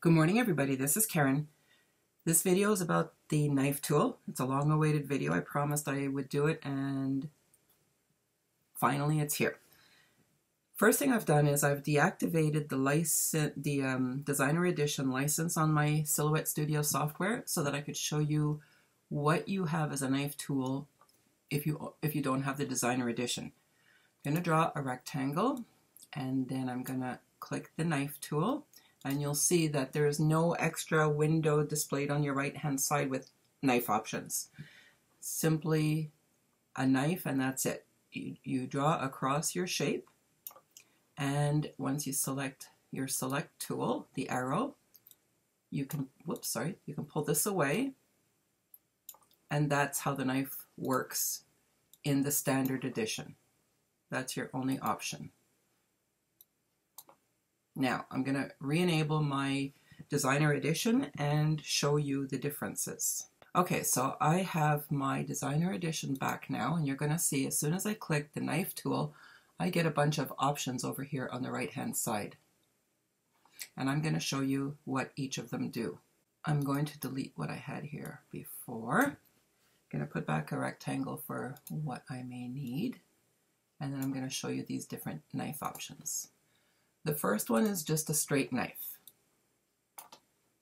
Good morning, everybody. This is Karen. This video is about the knife tool. It's a long-awaited video. I promised I would do it, and finally it's here. First thing I've done is I've deactivated the Designer Edition license on my Silhouette Studio software so that I could show you what you have as a knife tool if you don't have the Designer Edition. I'm going to draw a rectangle, and then I'm going to click the knife tool. And you'll see that there is no extra window displayed on your right hand side with knife options. Simply a knife, and that's it. You draw across your shape, and once you select your select tool, the arrow, you can pull this away, and that's how the knife works in the standard edition. That's your only option. Now, I'm going to re-enable my Designer Edition and show you the differences. Okay, so I have my Designer Edition back now, and you're going to see as soon as I click the knife tool, I get a bunch of options over here on the right-hand side. And I'm going to show you what each of them do. I'm going to delete what I had here before. I'm going to put back a rectangle for what I may need. And then I'm going to show you these different knife options. The first one is just a straight knife.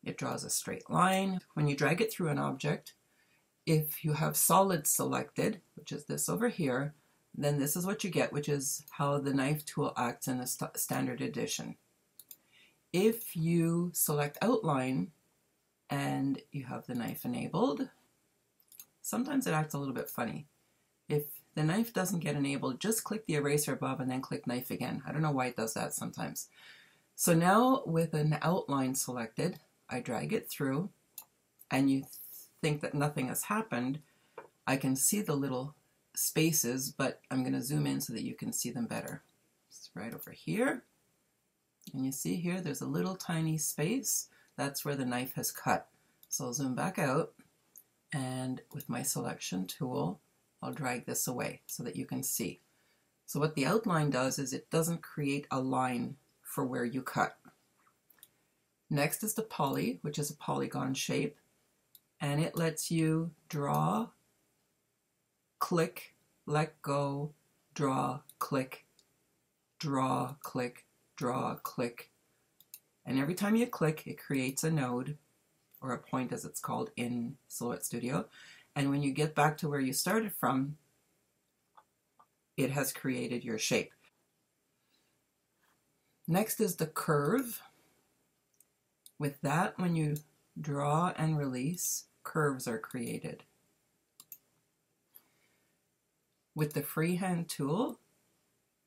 It draws a straight line. When you drag it through an object, if you have solid selected, which is this over here, then this is what you get, which is how the knife tool acts in the standard edition. If you select outline and you have the knife enabled, sometimes it acts a little bit funny. If the knife doesn't get enabled, just click the eraser above and then click knife again. I don't know why it does that sometimes. So now with an outline selected, I drag it through, and you think that nothing has happened. I can see the little spaces, but I'm going to zoom in so that you can see them better. It's right over here. And you see here, there's a little tiny space. That's where the knife has cut. So I'll zoom back out, and with my selection tool, I'll drag this away so that you can see. So what the outline does is it doesn't create a line for where you cut. Next is the poly, which is a polygon shape, and it lets you draw, click, let go, draw, click, draw, click, draw, click. And every time you click, it creates a node, or a point as it's called in Silhouette Studio. And when you get back to where you started from, it has created your shape. Next is the curve. With that, when you draw and release, curves are created. With the freehand tool,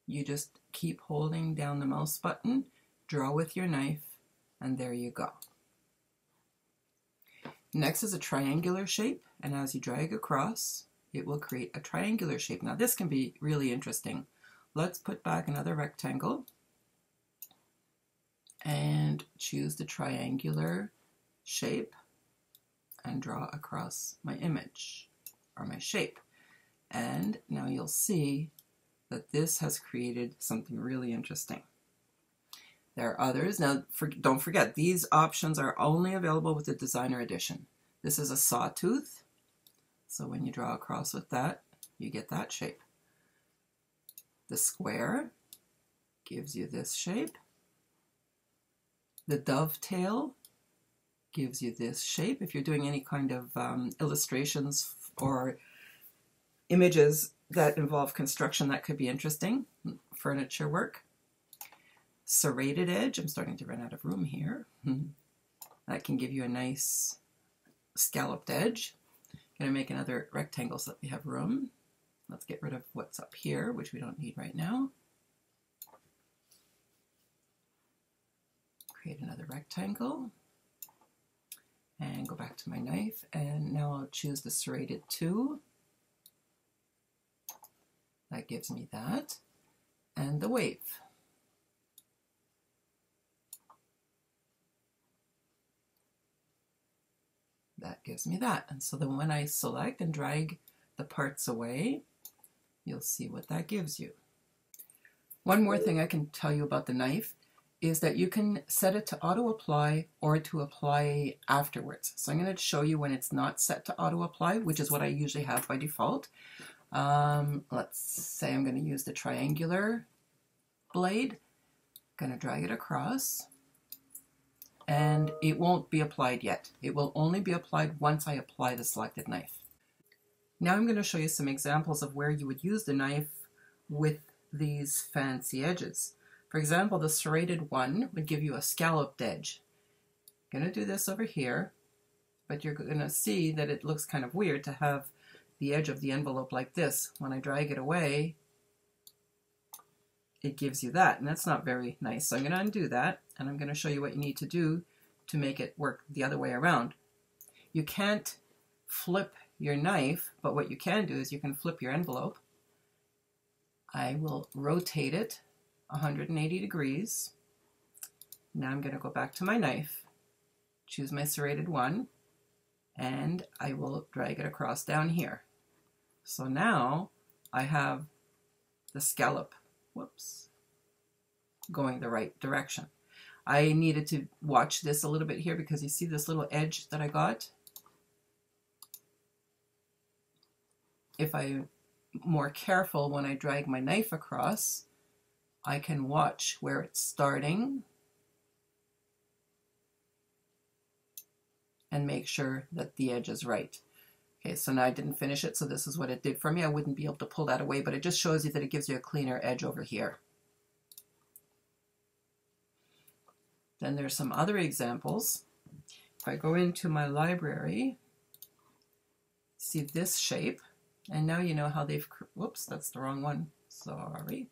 you just keep holding down the mouse button, draw with your knife, and there you go. Next is a triangular shape, and as you drag across, it will create a triangular shape. Now this can be really interesting. Let's put back another rectangle and choose the triangular shape and draw across my image or my shape. And now you'll see that this has created something really interesting. There are others. Now, don't forget, these options are only available with the Designer Edition. This is a sawtooth, so when you draw across with that, you get that shape. The square gives you this shape. The dovetail gives you this shape. If you're doing any kind of illustrations or images that involve construction, that could be interesting. Furniture work. Serrated edge, I'm starting to run out of room here. That can give you a nice scalloped edge. I'm going to make another rectangle so that we have room. Let's get rid of what's up here, which we don't need right now. Create another rectangle. And go back to my knife, and now I'll choose the serrated 2. That gives me that. And the wave. That gives me that. And so then when I select and drag the parts away, you'll see what that gives you. One more thing I can tell you about the knife is that you can set it to auto apply or to apply afterwards. So I'm going to show you when it's not set to auto apply, which is what I usually have by default. Let's say I'm going to use the triangular blade. I'm going to drag it across, and it won't be applied yet. It will only be applied once I apply the selected knife. Now I'm going to show you some examples of where you would use the knife with these fancy edges. For example, the serrated one would give you a scalloped edge. I'm going to do this over here, but you're going to see that it looks kind of weird to have the edge of the envelope like this. When I drag it away, it gives you that, and that's not very nice. So I'm going to undo that, and I'm going to show you what you need to do to make it work the other way around. You can't flip your knife, but what you can do is you can flip your envelope. I will rotate it 180 degrees. Now I'm going to go back to my knife, choose my serrated one, and I will drag it across down here. So now I have the scallop, going the right direction. I needed to watch this a little bit here because you see this little edge that I got? If I'm more careful when I drag my knife across, I can watch where it's starting and make sure that the edge is right. Okay, so now I didn't finish it, so this is what it did for me. I wouldn't be able to pull that away, but it just shows you that it gives you a cleaner edge over here. Then there's some other examples. If I go into my library, see this shape, and now you know how they've, whoops, that's the wrong one, sorry.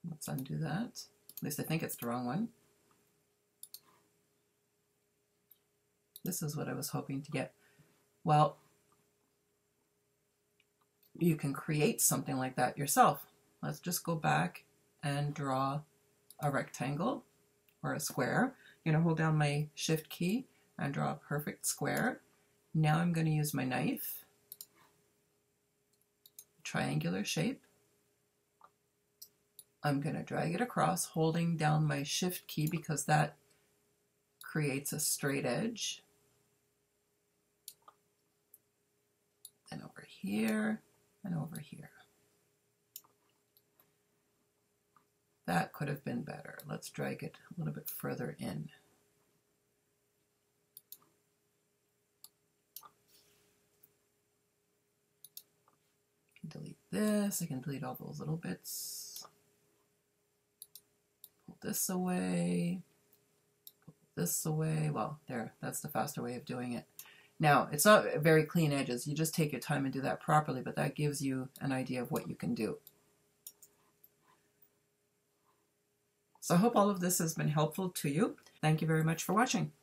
Let's undo that. At least I think it's the wrong one. This is what I was hoping to get. Well, you can create something like that yourself. Let's just go back and draw a rectangle or a square. I'm going to hold down my Shift key and draw a perfect square. Now I'm going to use my knife, triangular shape. I'm going to drag it across, holding down my Shift key because that creates a straight edge. And over here, and over here. That could have been better. Let's drag it a little bit further in. I can delete this. I can delete all those little bits. Pull this away. Pull this away. Well, there. That's the faster way of doing it. Now, it's not very clean edges. You just take your time and do that properly, but that gives you an idea of what you can do. So I hope all of this has been helpful to you. Thank you very much for watching.